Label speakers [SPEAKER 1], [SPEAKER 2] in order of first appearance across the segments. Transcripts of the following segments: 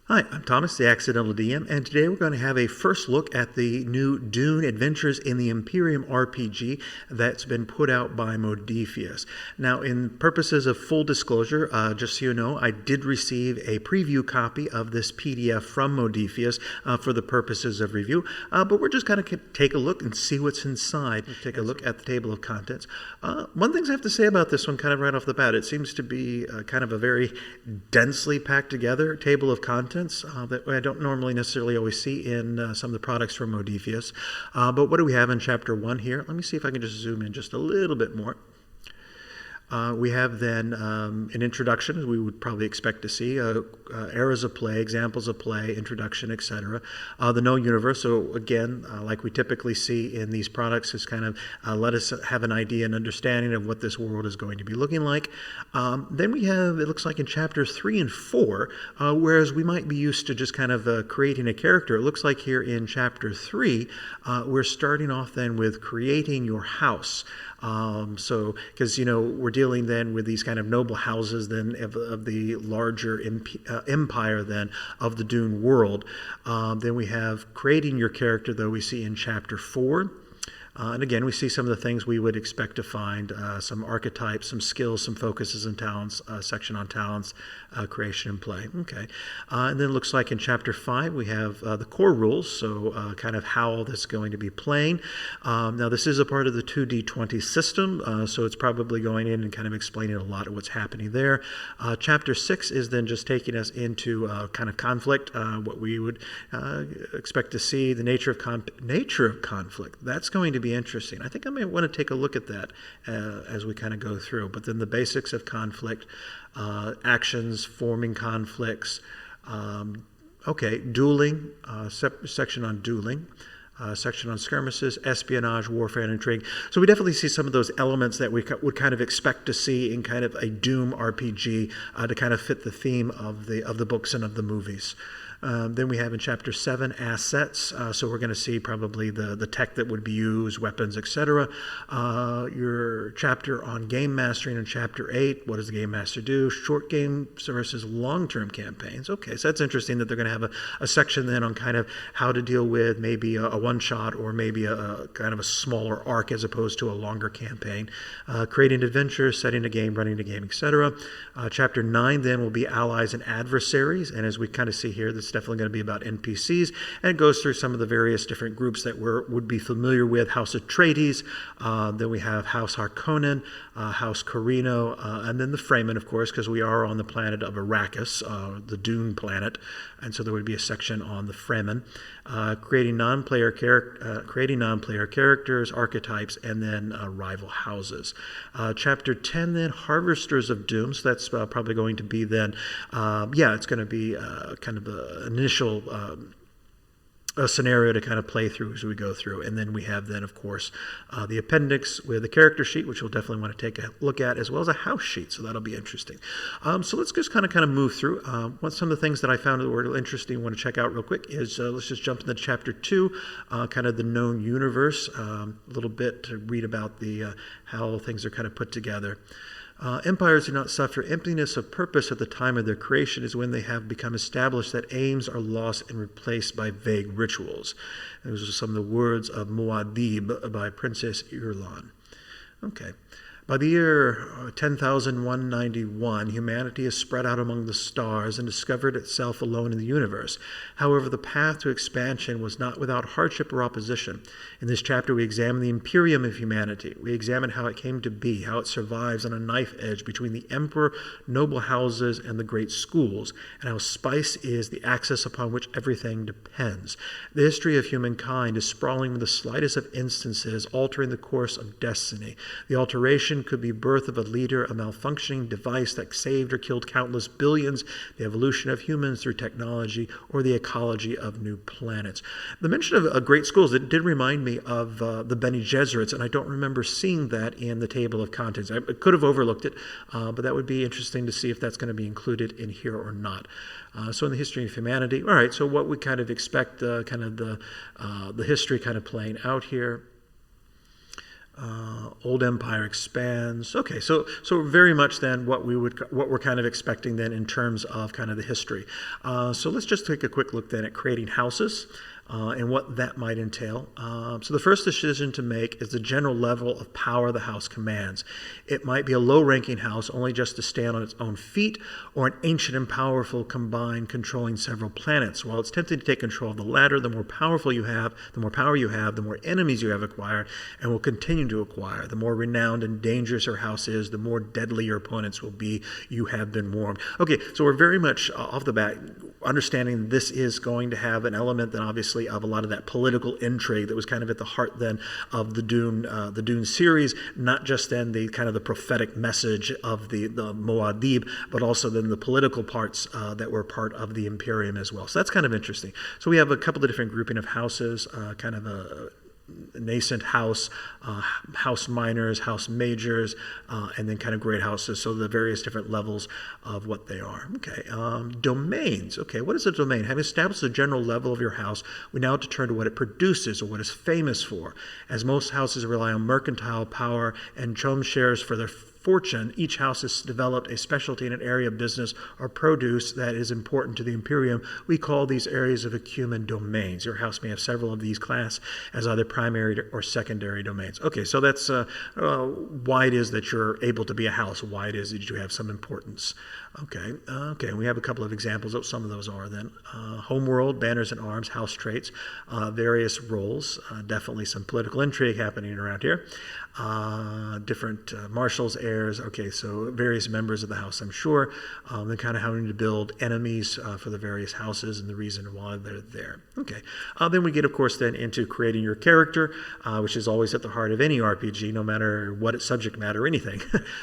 [SPEAKER 1] Hi, I'm Thomas, the Accidental DM, and today we're going to have a first look at the new Dune Adventures in the Imperium RPG that's been put out by Modiphius. Now, in purposes of full disclosure, just so you know, I did receive a preview copy of this PDF from Modiphius for the purposes of review, but we're just going to take a look and see what's inside. Take a look at the table of contents. One thing I have to say about this one kind of right off the bat, it seems to be kind of a very densely packed together table of contents. That I don't normally necessarily always see in some of the products from Modiphius. But what do we have in Chapter 1 here? Let me see if I can just zoom in just a little bit more. We have then an introduction, as we would probably expect to see, eras of play, examples of play, introduction, etc. The known universe, so again, like we typically see in these products, is kind of let us have an idea and understanding of what this world is going to be looking like. Then we have, it looks like in Chapters 3 and 4, whereas we might be used to just kind of creating a character, it looks like here in Chapter 3, we're starting off then with creating your house. So, because, we're dealing then with these kind of noble houses then of the larger empire then of the Dune world. Then we have creating your character, though we see in Chapter 4. And again, we see some of the things we would expect to find, some archetypes, some skills, some focuses and talents, section on talents, creation and play. Okay. And then it looks like in Chapter 5, we have the core rules, so kind of how all this is going to be playing. Now, this is a part of the 2D20 system, so it's probably going in and kind of explaining a lot of what's happening there. Chapter 6 is then just taking us into kind of conflict, what we would expect to see, the nature of conflict. That's going to be interesting. I think I may want to take a look at that as we kind of go through. But then the basics of conflict, actions, forming conflicts, dueling, section on dueling, section on skirmishes, espionage, warfare, and intrigue. So we definitely see some of those elements that we would kind of expect to see in kind of a Doom RPG to kind of fit the theme of the books and of the movies. Then we have in Chapter 7 assets, so we're going to see probably the tech that would be used, weapons, etc. Your chapter on game mastering in Chapter 8, what does the game master do? Short games versus long-term campaigns. Okay, so that's interesting that they're going to have a section then on kind of how to deal with maybe a one-shot or maybe a kind of a smaller arc as opposed to a longer campaign. Creating adventures, setting a game, running a game, etc. Chapter 9 then will be allies and adversaries, and as we kind of see here, this definitely going to be about NPCs, and it goes through some of the various different groups that would be familiar with. House Atreides, then we have House Harkonnen, House Corino, and then the Fremen, of course, because we are on the planet of Arrakis, the Dune planet, and so there would be a section on the Fremen. Creating non-player characters, archetypes, and then rival houses. Chapter 10 then, Harvesters of Doom, so that's probably going to be then, it's going to be kind of an initial a scenario to kind of play through as we go through. And then we have then, of course, the appendix with a character sheet, which we'll definitely want to take a look at, as well as a house sheet, so that'll be interesting. So let's just kind of move through. Some of the things that I found that were interesting, want to check out real quick is, let's just jump into Chapter 2, kind of the known universe, a little bit to read about how things are kind of put together. Empires do not suffer emptiness of purpose at the time of their creation, is when they have become established that aims are lost and replaced by vague rituals. And those are some of the words of Muad'Dib by Princess Irulan. Okay. By the year 10,191, humanity is spread out among the stars and discovered itself alone in the universe. However, the path to expansion was not without hardship or opposition. In this chapter, we examine the Imperium of humanity. We examine how it came to be, how it survives on a knife edge between the emperor, noble houses, and the great schools, and how spice is the axis upon which everything depends. The history of humankind is sprawling with the slightest of instances, altering the course of destiny. The alteration could be birth of a leader, a malfunctioning device that saved or killed countless billions, the evolution of humans through technology, or the ecology of new planets. The mention of great schools, it did remind me of the Bene Gesserits, and I don't remember seeing that in the table of contents. I could have overlooked it, but that would be interesting to see if that's going to be included in here or not. So in the history of humanity, all right, so what we kind of expect, kind of the history kind of playing out here. Old empire expands. Okay, so very much then what we're kind of expecting then in terms of kind of the history. So let's just take a quick look then at creating houses. And what that might entail. So the first decision to make is the general level of power the house commands. It might be a low-ranking house only just to stand on its own feet, or an ancient and powerful combined controlling several planets. While it's tempting to take control of the latter, the more powerful you have, the more power you have, the more enemies you have acquired and will continue to acquire. The more renowned and dangerous your house is, the more deadly your opponents will be. You have been warned. Okay, so we're very much off the bat understanding this is going to have an element then obviously of a lot of that political intrigue that was kind of at the heart then of the Dune series, not just then the kind of the prophetic message of the Muad'Dib, but also then the political parts that were part of the Imperium as well. So that's kind of interesting. So we have a couple of different grouping of houses, kind of a nascent house, house minors, house majors, and then kind of great houses. So the various different levels of what they are. Okay, domains. Okay, what is a domain? Having established the general level of your house, we now turn to what it produces or what it's famous for. As most houses rely on mercantile power and chum shares for their fortune, each house has developed a specialty in an area of business or produce that is important to the Imperium. We call these areas of acumen domains. Your house may have several of these class as either primary or secondary domains. Okay, so that's why it is that you're able to be a house, why it is that you have some importance. Okay, we have a couple of examples of some of those are then. Homeworld, banners and arms, house traits, various roles, definitely some political intrigue happening around here. Different marshals, heirs, okay, so various members of the house, I'm sure, then kind of having to build enemies for the various houses and the reason why they're there. Okay, then we get, of course, then into creating your character, which is always at the heart of any RPG, no matter what its subject matter or anything.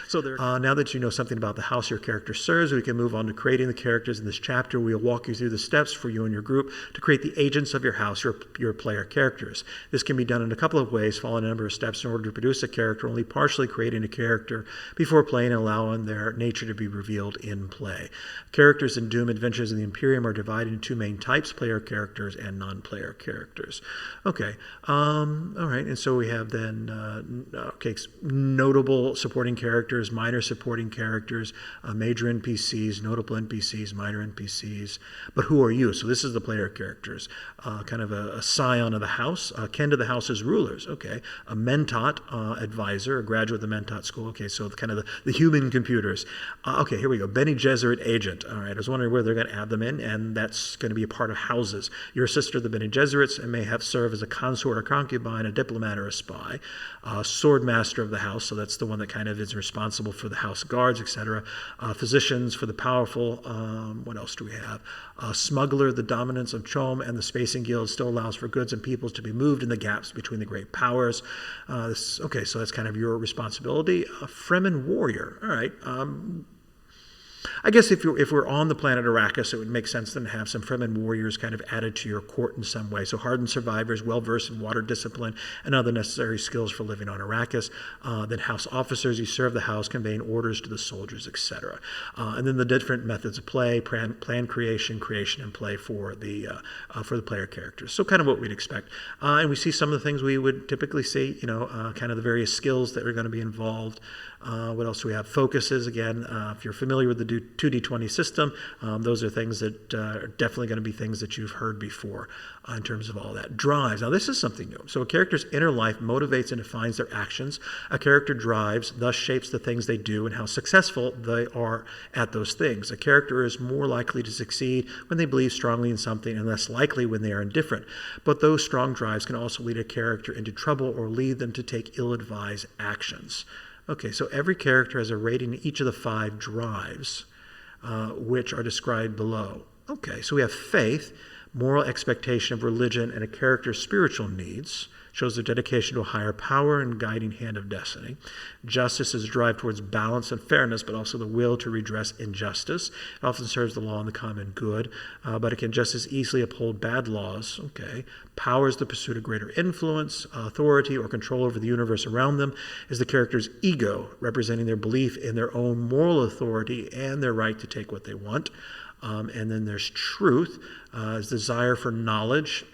[SPEAKER 1] So now that you know something about the house your character serves, we can move on to creating the characters in this chapter. We'll walk you through the steps for you and your group to create the agents of your house, your player characters. This can be done in a couple of ways, following a number of steps in order to produce a character, only partially creating a character before playing and allowing their nature to be revealed in play. Characters in Doom Adventures in the Imperium are divided into two main types, player characters and non-player characters. Okay, all right, and so we have then notable supporting characters, minor supporting characters, major NPCs, notable NPCs, minor NPCs, but who are you? So this is the player characters, kind of a scion of the house, kin to the house's rulers, okay, a mentat, advisor, a graduate of the mentat school, okay, so kind of the human computers. Okay, here we go, Bene Gesserit agent, all right, I was wondering where they're going to add them in, and that's going to be a part of houses. You're a sister of the Bene Gesserits and may have served as a consort or concubine, a diplomat or a spy, sword master of the house, so that's the one that kind of is responsible for the house guards, etc., physicians for the powerful, what else do we have? Smuggler, the dominance of Chom and the spacing guild still allows for goods and peoples to be moved in the gaps between the great powers. Okay, so that's kind of your responsibility. Fremen warrior, all right. I guess if we're on the planet Arrakis, it would make sense then to have some Fremen warriors kind of added to your court in some way. So hardened survivors, well-versed in water discipline and other necessary skills for living on Arrakis. Then house officers, you serve the house, conveying orders to the soldiers, etc. And then the different methods of play, plan creation, and play for the player characters. So kind of what we'd expect. And we see some of the things we would typically see, kind of the various skills that are going to be involved. What else do we have? Focuses, again, if you're familiar with the 2D20 system, those are things that are definitely going to be things that you've heard before in terms of all that. Drives. Now, this is something new. So a character's inner life motivates and defines their actions. A character drives, thus shapes the things they do and how successful they are at those things. A character is more likely to succeed when they believe strongly in something and less likely when they are indifferent. But those strong drives can also lead a character into trouble or lead them to take ill-advised actions. Okay, so every character has a rating in each of the 5 drives, which are described below. Okay, so we have faith, moral expectation of religion, and a character's spiritual needs. Shows their dedication to a higher power and guiding hand of destiny. Justice is a drive towards balance and fairness, but also the will to redress injustice. It often serves the law and the common good, but it can just as easily uphold bad laws. Okay. Power is the pursuit of greater influence, authority, or control over the universe around them. Is the character's ego, representing their belief in their own moral authority and their right to take what they want. And then there's truth, is desire for knowledge,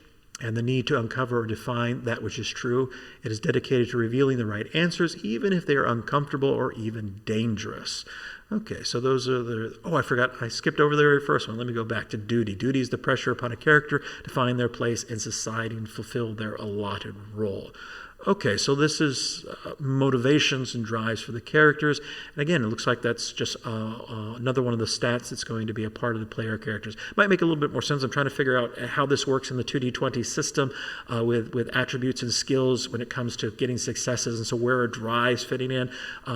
[SPEAKER 1] and the need to uncover or define that which is true. It is dedicated to revealing the right answers, even if they are uncomfortable or even dangerous. Okay, so those are the... Oh, I forgot. I skipped over the very first one. Let me go back to duty. Duty is the pressure upon a character to find their place in society and fulfill their allotted role. Okay, so this is motivations and drives for the characters. And again, it looks like that's just another one of the stats that's going to be a part of the player characters. Might make a little bit more sense. I'm trying to figure out how this works in the 2D20 system with attributes and skills when it comes to getting successes. And so where are drives fitting in?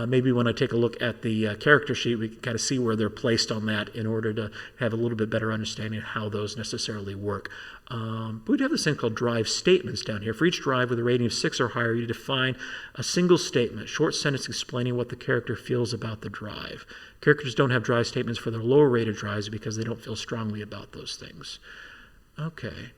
[SPEAKER 1] Maybe when I take a look at the character sheet, we can kind of see where they're placed on that in order to have a little bit better understanding of how those necessarily work. We'd have this thing called drive statements down here. For each drive with a rating of 6 or higher, you define a single statement, short sentence explaining what the character feels about the drive. Characters don't have drive statements for their lower rated drives because they don't feel strongly about those things. Okay,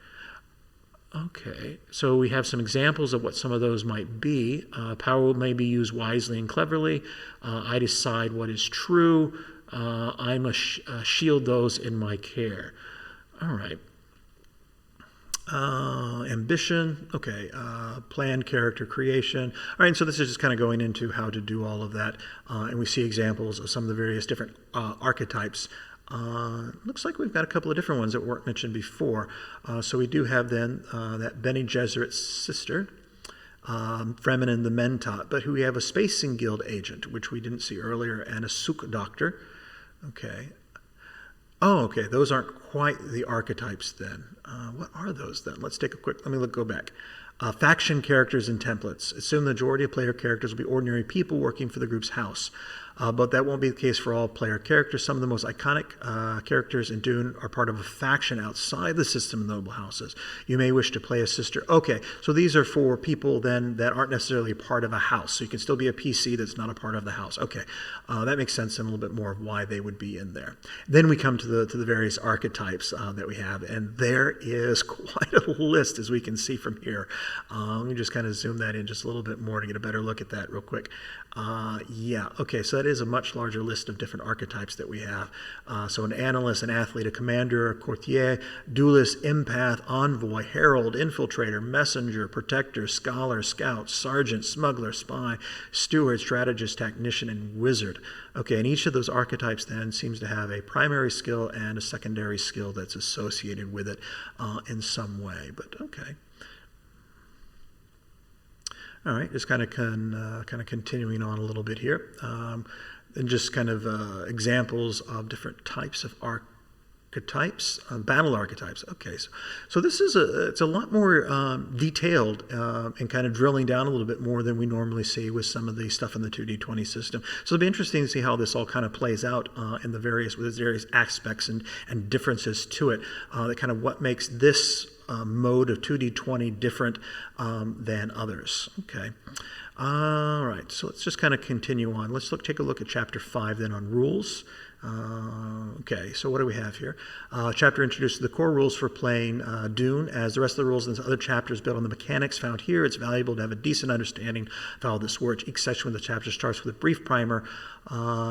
[SPEAKER 1] so we have some examples of what some of those might be. Power may be used wisely and cleverly. I decide what is true. I must shield those in my care. All right. Ambition, okay, planned character creation. All right, and so this is just kind of going into how to do all of that, and we see examples of some of the various different archetypes. Looks like we've got a couple of different ones that weren't mentioned before. So we do have then that Bene Gesserit's sister, Fremen the Mentat, but we have a Spacing Guild agent, which we didn't see earlier, and a Suk Doctor. Okay. Oh, okay, those aren't quite the archetypes then. What are those then? Let's take a quick, go back. Faction characters and templates. Assume the majority of player characters will be ordinary people working for the group's house. But that won't be the case for all player characters. Some of the most iconic characters in Dune are part of a faction outside the system of noble houses. You may wish to play a sister. Okay, so these are for people then that aren't necessarily part of a house. So you can still be a PC that's not a part of the house. Okay, that makes sense and a little bit more of why they would be in there. Then we come to the various archetypes that we have, and there is quite a list as we can see from here. Let me just kind of zoom that in just a little bit more to get a better look at that real quick. Yeah, okay, so that is a much larger list of different archetypes that we have. So an analyst, an athlete, a commander, a courtier, duelist, empath, envoy, herald, infiltrator, messenger, protector, scholar, scout, sergeant, smuggler, spy, steward, strategist, technician, and wizard. Okay, and each of those archetypes then seems to have a primary skill and a secondary skill that's associated with it in some way, but okay. All right, just kind of continuing on a little bit here, and just kind of examples of different types of archetypes, battle archetypes. Okay, so this is it's a lot more detailed and kind of drilling down a little bit more than we normally see with some of the stuff in the 2D20 system. So it'll be interesting to see how this all kind of plays out in the various aspects and differences to it. That kind of what makes this mode of 2D20 different than others. Okay. All right, so let's just kind of continue on. Let's take a look at Chapter 5 then on rules. Okay, so what do we have here? Chapter introduces the core rules for playing Dune. As the rest of the rules in this other chapters build on the mechanics found here, it's valuable to have a decent understanding of how this works. Each section of the chapter starts with a brief primer,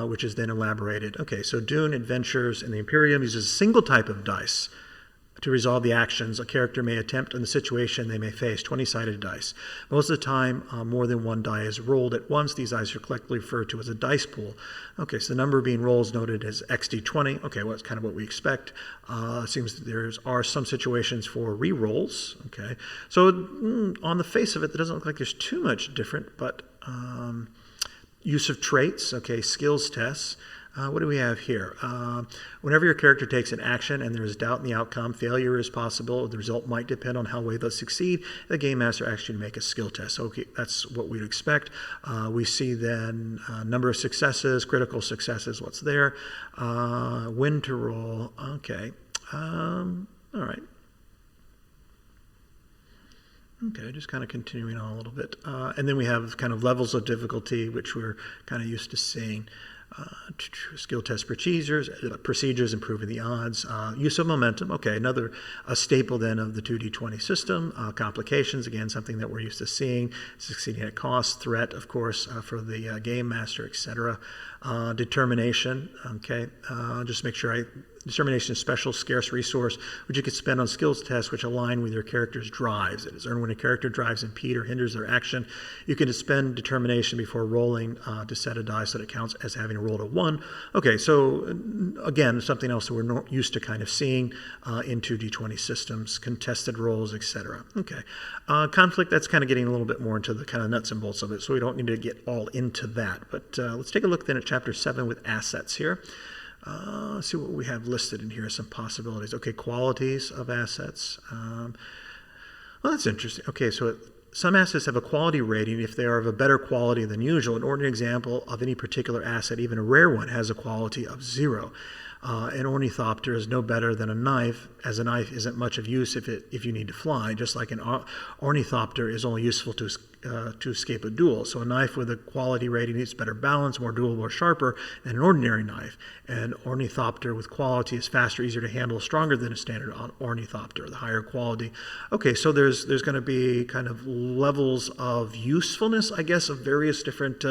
[SPEAKER 1] which is then elaborated. Okay, so Dune Adventures in the Imperium uses a single type of dice to resolve the actions a character may attempt in the situation they may face, 20-sided dice. Most of the time, more than one die is rolled at once. These dice are collectively referred to as a dice pool. Okay, so the number being rolled is noted as XD20. Okay, well, that's kind of what we expect. It seems that there are some situations for re-rolls. Okay, so on the face of it, it doesn't look like there's too much different, but use of traits, okay, skills tests. What do we have here? Whenever your character takes an action and there is doubt in the outcome, failure is possible. The result might depend on how well they succeed. The game master actually make a skill test. Okay, that's what we'd expect. We see then number of successes, critical successes, what's there. When to roll. Okay. All right. Okay, just kind of continuing on a little bit. And then we have kind of levels of difficulty, which we're kind of used to seeing. Skill test procedures, improving the odds. Use of momentum, okay, another staple then of the 2D20 system. Complications, again, something that we're used to seeing. Succeeding at cost, threat, of course, for the game master, etc. Determination, okay, just make sure Determination is a special scarce resource which you can spend on skills tests which align with your character's drives. It is earned when a character drives impede or hinders their action. You can spend determination before rolling to set a die so that it counts as having rolled a 1. Okay, so again, something else that we're not used to kind of seeing in 2d20 systems, contested rolls, etc. Okay, conflict, that's kind of getting a little bit more into the kind of nuts and bolts of it, so we don't need to get all into that. But let's take a look then at Chapter 7 with assets here. Let's see what we have listed in here, some possibilities. Okay, qualities of assets. Well, that's interesting. Okay, so some assets have a quality rating if they are of a better quality than usual. An ordinary example of any particular asset, even a rare one, has a quality of 0. An ornithopter is no better than a knife, as a knife isn't much of use if you need to fly, just like an ornithopter is only useful to escape a duel. So a knife with a quality rating needs better balance, more durable, sharper than an ordinary knife. An ornithopter with quality is faster, easier to handle, stronger than a standard ornithopter, the higher quality. Okay, so there's going to be kind of levels of usefulness, I guess, of various different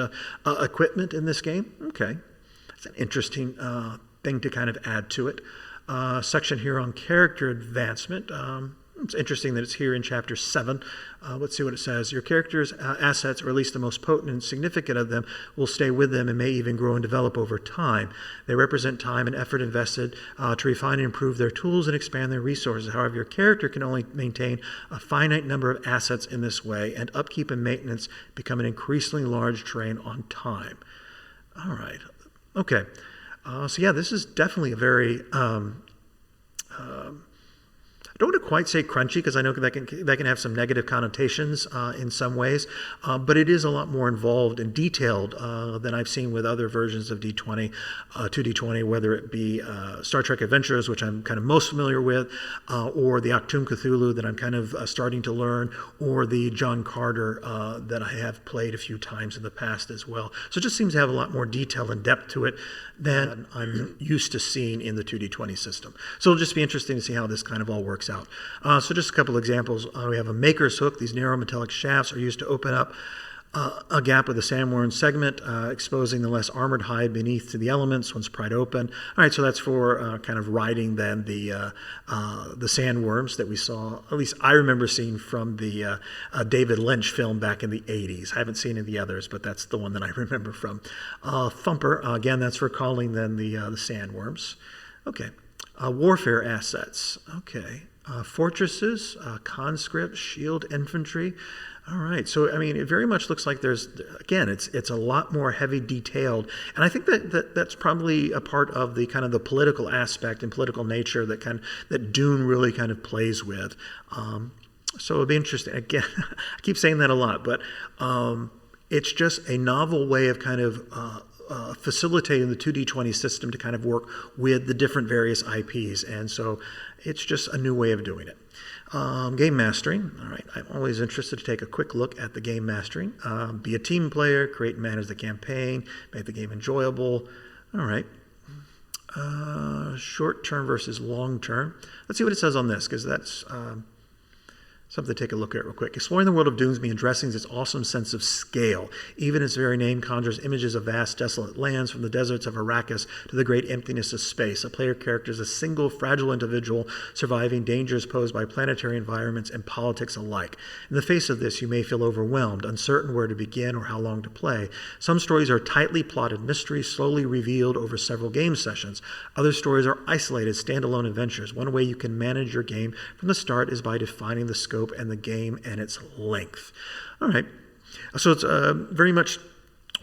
[SPEAKER 1] equipment in this game. Okay, that's an interesting thing to kind of add to it. Section here on character advancement. It's interesting that it's here in Chapter 7. Let's see what it says. Your character's assets, or at least the most potent and significant of them, will stay with them and may even grow and develop over time. They represent time and effort invested to refine and improve their tools and expand their resources. However, your character can only maintain a finite number of assets in this way, and upkeep and maintenance become an increasingly large drain on time. All right. Okay. So yeah, this is definitely a very, I don't want to quite say crunchy because I know that can have some negative connotations in some ways, but it is a lot more involved and detailed than I've seen with other versions of D20, 2D20, whether it be Star Trek Adventures, which I'm kind of most familiar with, or the Achtung Cthulhu that I'm kind of starting to learn, or the John Carter that I have played a few times in the past as well. So it just seems to have a lot more detail and depth to it than I'm used to seeing in the 2D20 system. So it'll just be interesting to see how this kind of all works out. So just a couple examples. We have a maker's hook. These narrow metallic shafts are used to open up a gap with a sandworm segment, exposing the less armored hide beneath to the elements once pried open. All right, so that's for kind of riding then the sandworms that we saw, at least I remember seeing from the David Lynch film back in the 80s. I haven't seen any of the others, but that's the one that I remember from. Thumper, again, that's for calling then the sandworms. Okay. Warfare assets. Okay. Fortresses, conscript, shield infantry. All right. So, I mean, it very much looks like there's, again, it's a lot more heavy detailed. And I think that's probably a part of the kind of the political aspect and political nature that Dune really kind of plays with. So it'll be interesting. Again, I keep saying that a lot, but it's just a novel way of kind of facilitating the 2D20 system to kind of work with the different various IPs. And so it's just a new way of doing it. Game mastering. All right. I'm always interested to take a quick look at the game mastering. Be a team player, create and manage the campaign, make the game enjoyable. All right. Short term versus long term. Let's see what it says on this, because that's something to take a look at real quick. Exploring the world of Dune's means addressing its awesome sense of scale. Even its very name conjures images of vast, desolate lands, from the deserts of Arrakis to the great emptiness of space. A player character is a single, fragile individual surviving dangers posed by planetary environments and politics alike. In the face of this, you may feel overwhelmed, uncertain where to begin or how long to play. Some stories are tightly plotted mysteries, slowly revealed over several game sessions. Other stories are isolated, standalone adventures. One way you can manage your game from the start is by defining the scope and the game and its length. All right. So it's very much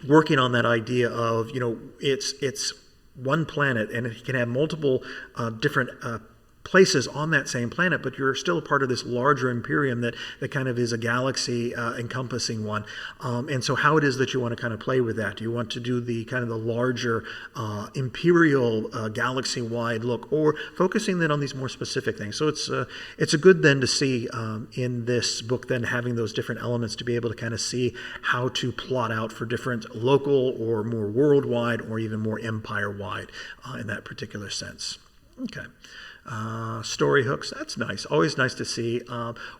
[SPEAKER 1] working on that idea of, it's one planet and it can have multiple different places on that same planet, but you're still a part of this larger Imperium that kind of is a galaxy encompassing one. And so how it is that you want to kind of play with that? Do you want to do the kind of the larger Imperial galaxy-wide look, or focusing then on these more specific things? So it's a good then to see in this book then having those different elements to be able to kind of see how to plot out for different local or more worldwide or even more empire-wide in that particular sense. Okay. Story hooks, that's nice. Always nice to see.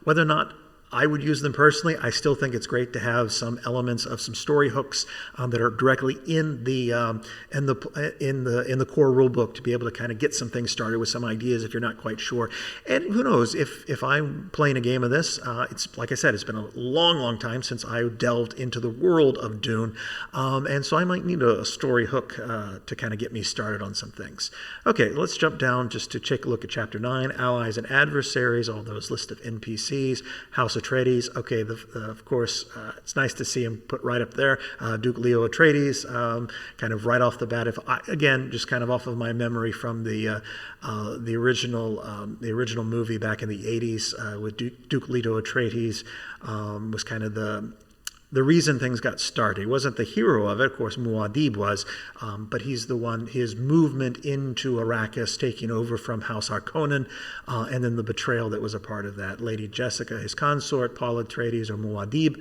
[SPEAKER 1] Whether or not I would use them personally. I still think it's great to have some elements of some story hooks that are directly in the core rule book to be able to kind of get some things started with some ideas if you're not quite sure. And who knows, if I'm playing a game of this, it's like I said, it's been a long time since I delved into the world of Dune, and so I might need a story hook to kind of get me started on some things. Okay, let's jump down just to take a look at Chapter 9, Allies and Adversaries, all those list of NPCs, House Atreides. Okay, of course, it's nice to see him put right up there. Duke Leo Atreides, kind of right off the bat. Again, just kind of off of my memory from the original movie back in the 80s with Duke Leto Atreides was kind of the reason things got started. He wasn't the hero of it, of course, Muad'Dib was, but he's the one, his movement into Arrakis, taking over from House Harkonnen, and then the betrayal that was a part of that. Lady Jessica, his consort, Paul Atreides, or Muad'Dib,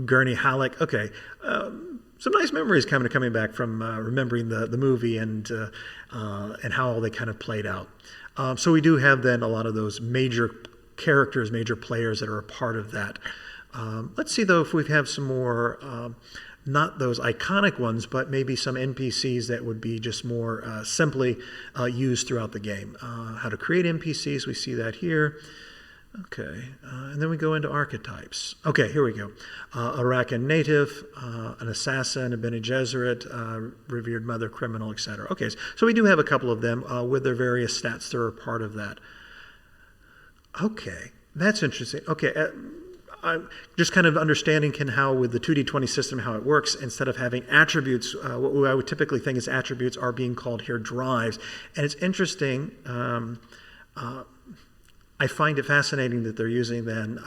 [SPEAKER 1] Gurney Halleck. Okay, some nice memories coming back from remembering the movie and how all they kind of played out. So we do have then a lot of those major characters, major players that are a part of that. Let's see, though, if we have some more, not those iconic ones, but maybe some NPCs that would be just more simply used throughout the game. How to create NPCs, we see that here. Okay, and then we go into archetypes. Okay, here we go. Arakan native, an assassin, a Bene Gesserit, revered mother, criminal, etc. Okay, so we do have a couple of them with their various stats that are part of that. Okay, that's interesting. Okay. I'm just kind of understanding how with the 2D20 system how it works, instead of having attributes, what I would typically think is attributes are being called here drives. And it's interesting, I find it fascinating that they're using then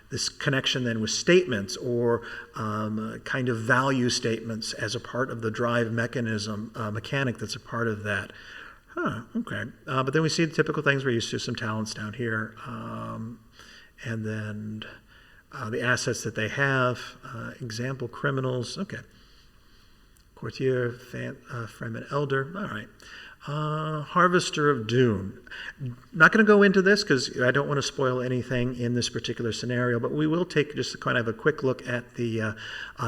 [SPEAKER 1] this connection then with statements or kind of value statements as a part of the drive mechanism, mechanic that's a part of that. Okay. But then we see the typical things we're used to, some talents down here, and then the assets that they have, example criminals, okay. Courtier, Fremen Elder, all right. Harvester of Dune. Not going to go into this because I don't want to spoil anything in this particular scenario, but we will take just kind of a quick look at the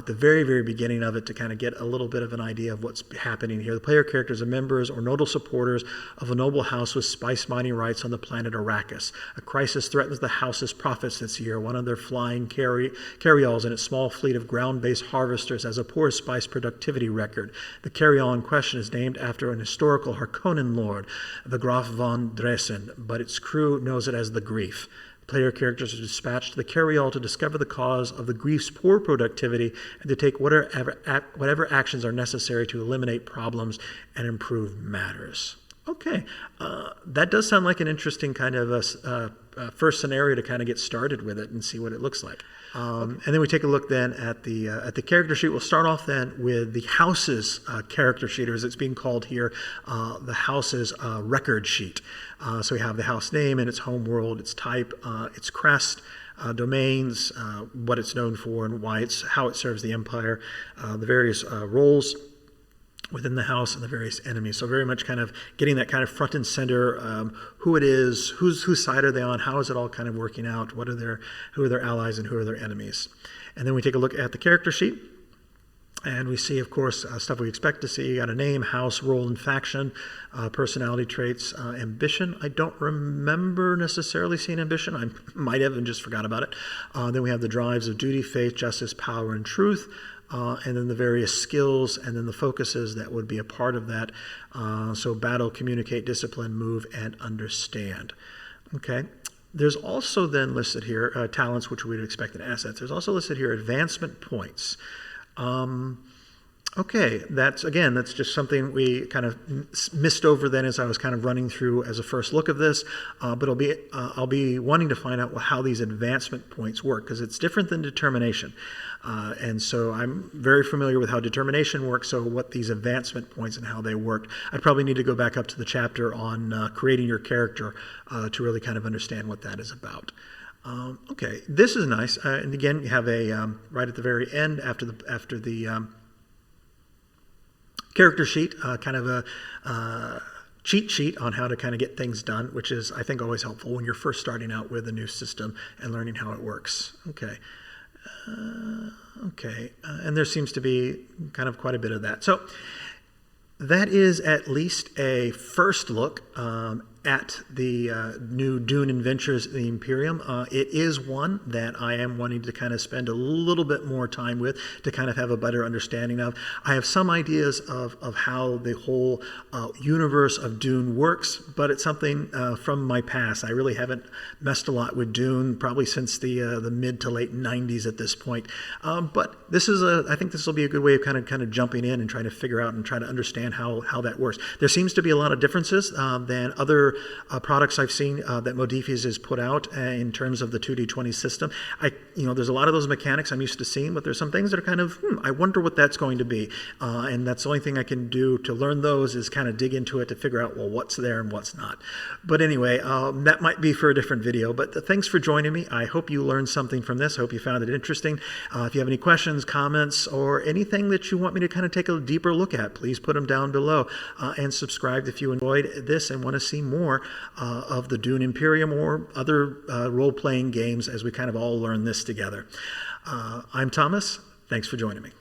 [SPEAKER 1] very beginning of it to kind of get a little bit of an idea of what's happening here. The player characters are members or nodal supporters of a noble house with spice mining rights on the planet Arrakis. A crisis threatens the house's profits this year. One of their flying carryalls and its small fleet of ground-based harvesters has a poor spice productivity record. The carryall in question is named after an historical Harkonnen lord, the Graf von Dresen, but its crew knows it as the Grief. Player characters are dispatched to the carryall to discover the cause of the Grief's poor productivity and to take whatever actions are necessary to eliminate problems and improve matters. Okay, that does sound like an interesting kind of a first scenario to kind of get started with it and see what it looks like. And then we take a look then at the character sheet. We'll start off then with the house's character sheet, or as it's being called here, the house's record sheet. So we have the house name and its home world, its type, its crest, domains, what it's known for, and how it serves the empire, the various roles within the house and the various enemies. So very much kind of getting that kind of front and center, who it is, whose side are they on, how is it all kind of working out, who are their allies and who are their enemies. And then we take a look at the character sheet, and we see, of course, stuff we expect to see. You got a name, house, role, and faction, personality traits, ambition. I don't remember necessarily seeing ambition. I might have and just forgot about it. Then we have the drives of duty, faith, justice, power, and truth. And then the various skills and then the focuses that would be a part of that. So battle, communicate, discipline, move, and understand. Okay. There's also then listed here talents, which we'd expect in assets. There's also listed here advancement points. Okay, that's just something we kind of missed over then as I was kind of running through as a first look of this, but I'll be wanting to find out how these advancement points work, because it's different than determination. And so I'm very familiar with how determination works, so what these advancement points and how they work. I probably need to go back up to the chapter on creating your character to really kind of understand what that is about. Okay, this is nice. And again, you have a, right at the very end, after the character sheet, kind of a cheat sheet on how to kind of get things done, which is, I think, always helpful when you're first starting out with a new system and learning how it works. Okay. And there seems to be kind of quite a bit of that. So that is at least a first look at the new Dune Adventures in the Imperium. It is one that I am wanting to kind of spend a little bit more time with to kind of have a better understanding of. I have some ideas of how the whole universe of Dune works, but it's something from my past. I really haven't messed a lot with Dune probably since the mid to late 90s at this point. But this is I think this will be a good way of kind of jumping in and trying to figure out and try to understand how that works. There seems to be a lot of differences than other products I've seen that Modiphius has put out in terms of the 2D20 system. There's a lot of those mechanics I'm used to seeing, but there's some things that are kind of, I wonder what that's going to be. And that's the only thing I can do to learn those is kind of dig into it to figure out, well, what's there and what's not. But anyway, that might be for a different video. But thanks for joining me. I hope you learned something from this. I hope you found it interesting. If you have any questions, comments, or anything that you want me to kind of take a deeper look at, please put them down below. And subscribe if you enjoyed this and want to see more of the Dune Imperium or other role-playing games as we kind of all learn this together. I'm Thomas. Thanks for joining me.